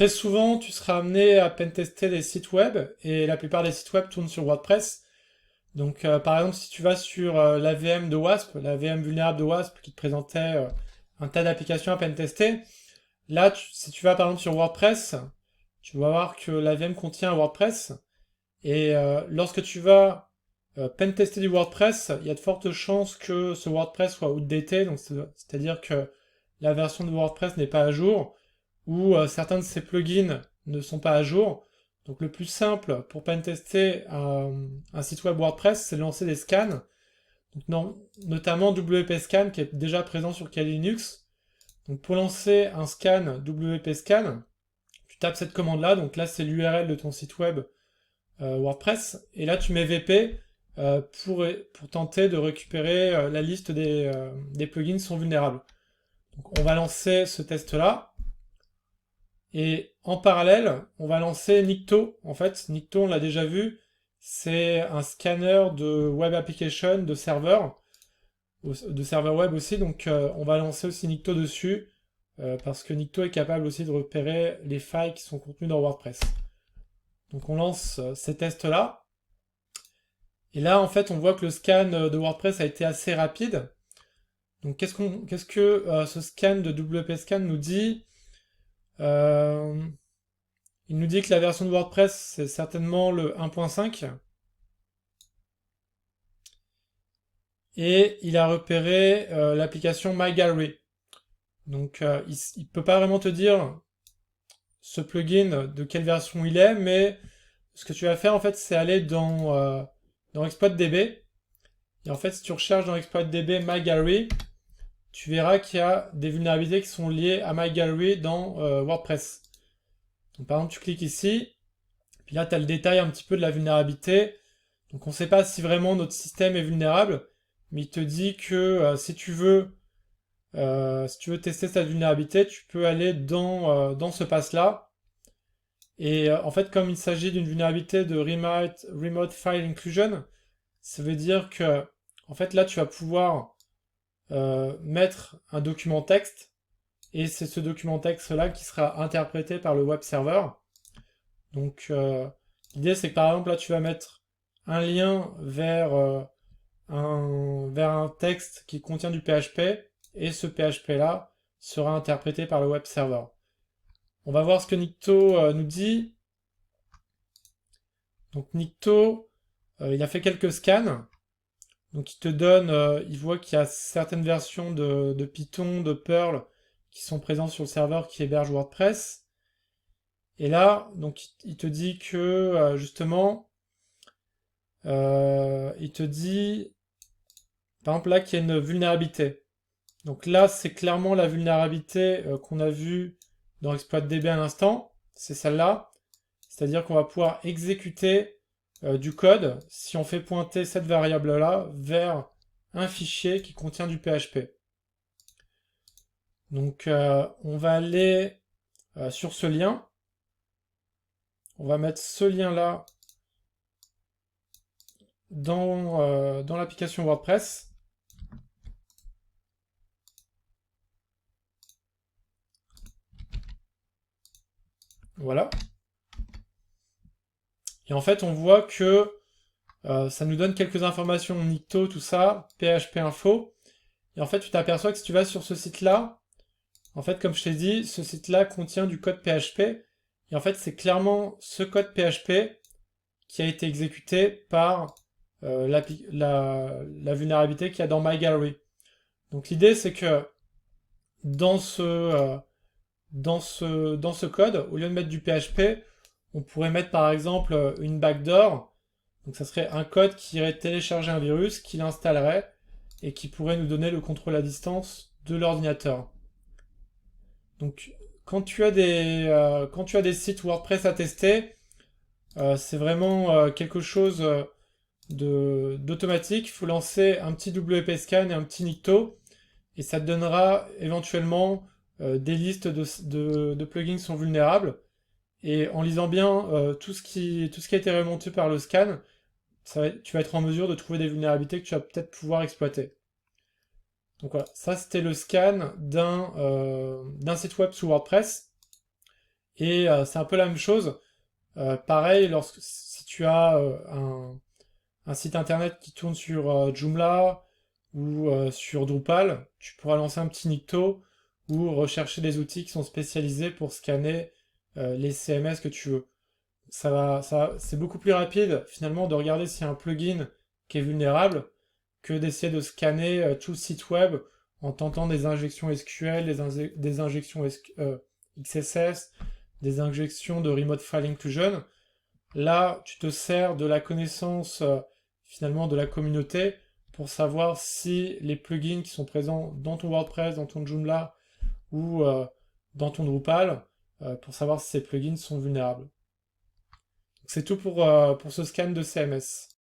Très souvent, tu seras amené à pentester des sites web, et la plupart des sites web tournent sur WordPress. Donc, par exemple, si tu vas sur la VM de Wasp, la VM vulnérable de Wasp qui te présentait un tas d'applications à pentester, là, si tu vas par exemple sur WordPress, tu vas voir que la VM contient un WordPress, et lorsque tu vas pentester du WordPress, il y a de fortes chances que ce WordPress soit outdated, donc c'est-à-dire que la version de WordPress n'est pas à jour, ou certains de ces plugins ne sont pas à jour. Donc le plus simple pour pentester un site web WordPress, c'est de lancer des scans, donc notamment WP Scan qui est déjà présent sur Kali Linux. Donc pour lancer un scan WP Scan, tu tapes cette commande-là, donc là c'est l'URL de ton site web WordPress, et là tu mets VP pour tenter de récupérer la liste des plugins qui sont vulnérables. Donc on va lancer ce test-là. Et en parallèle, on va lancer Nikto. En fait, Nikto, on l'a déjà vu, c'est un scanner de web application, de serveur web aussi. Donc, on va lancer aussi Nikto dessus, parce que Nikto est capable aussi de repérer les failles qui sont contenues dans WordPress. Donc, on lance ces tests-là. Et là, en fait, on voit que le scan de WordPress a été assez rapide. Donc, qu'est-ce que ce scan de WP Scan nous dit? Euh, Il nous dit que la version de WordPress, c'est certainement le 1.5. Et il a repéré l'application MyGallery. Donc il ne peut pas vraiment te dire ce plugin de quelle version il est, mais ce que tu vas faire en fait, c'est aller dans ExploitDB. Et en fait, si tu recherches dans ExploitDB MyGallery, tu verras qu'il y a des vulnérabilités qui sont liées à MyGallery dans WordPress. Donc, par exemple, tu cliques ici, puis là, tu as le détail un petit peu de la vulnérabilité. Donc, on ne sait pas si vraiment notre système est vulnérable, mais il te dit que si tu veux tester cette vulnérabilité, tu peux aller dans ce pass-là. Et en fait, comme il s'agit d'une vulnérabilité de Remote File Inclusion, ça veut dire que, en fait, là, tu vas pouvoir mettre un document texte, et c'est ce document texte-là qui sera interprété par le web server. Donc, l'idée, c'est que par exemple, là, tu vas mettre un lien vers un texte qui contient du PHP, et ce PHP-là sera interprété par le web server. On va voir ce que Nikto nous dit. Donc, Nikto, il a fait quelques scans. Donc, il voit qu'il y a certaines versions de Python, de Perl, qui sont présentes sur le serveur qui héberge WordPress. Et là, donc, il te dit que, justement, il te dit, par exemple, là, qu'il y a une vulnérabilité. Donc là, c'est clairement la vulnérabilité qu'on a vue dans ExploitDB à l'instant. C'est celle-là. C'est-à-dire qu'on va pouvoir exécuter du code si on fait pointer cette variable-là vers un fichier qui contient du PHP. Donc on va aller sur ce lien. On va mettre ce lien-là dans l'application WordPress. Voilà. Et en fait, on voit que ça nous donne quelques informations, Nikto, tout ça, PHP info. Et en fait, tu t'aperçois que si tu vas sur ce site-là, en fait, comme je t'ai dit, ce site-là contient du code PHP. Et en fait, c'est clairement ce code PHP qui a été exécuté par la vulnérabilité qu'il y a dans MyGallery. Donc l'idée, c'est que dans ce code, au lieu de mettre du PHP, on pourrait mettre par exemple une backdoor. Donc ça serait un code qui irait télécharger un virus, qui l'installerait et qui pourrait nous donner le contrôle à distance de l'ordinateur. Donc quand tu as des sites WordPress à tester, c'est vraiment quelque chose d'automatique. Il faut lancer un petit WP Scan et un petit Nikto, et ça te donnera éventuellement des listes de plugins qui sont vulnérables. Et en lisant bien tout ce qui a été remonté par le scan, tu vas être en mesure de trouver des vulnérabilités que tu vas peut-être pouvoir exploiter. Donc voilà, ça c'était le scan d'un site web sous WordPress. Et c'est un peu la même chose. Pareil, si tu as un site internet qui tourne sur Joomla ou sur Drupal, tu pourras lancer un petit Nikto ou rechercher des outils qui sont spécialisés pour scanner les CMS que tu veux. C'est beaucoup plus rapide finalement de regarder s'il y a un plugin qui est vulnérable que d'essayer de scanner tout le site web en tentant des injections SQL, des injections XSS, des injections de Remote File Inclusion. Là, tu te sers de la connaissance finalement de la communauté pour savoir si les plugins qui sont présents dans ton WordPress, dans ton Joomla ou dans ton Drupal, pour savoir si ces plugins sont vulnérables. C'est tout pour ce scan de CMS.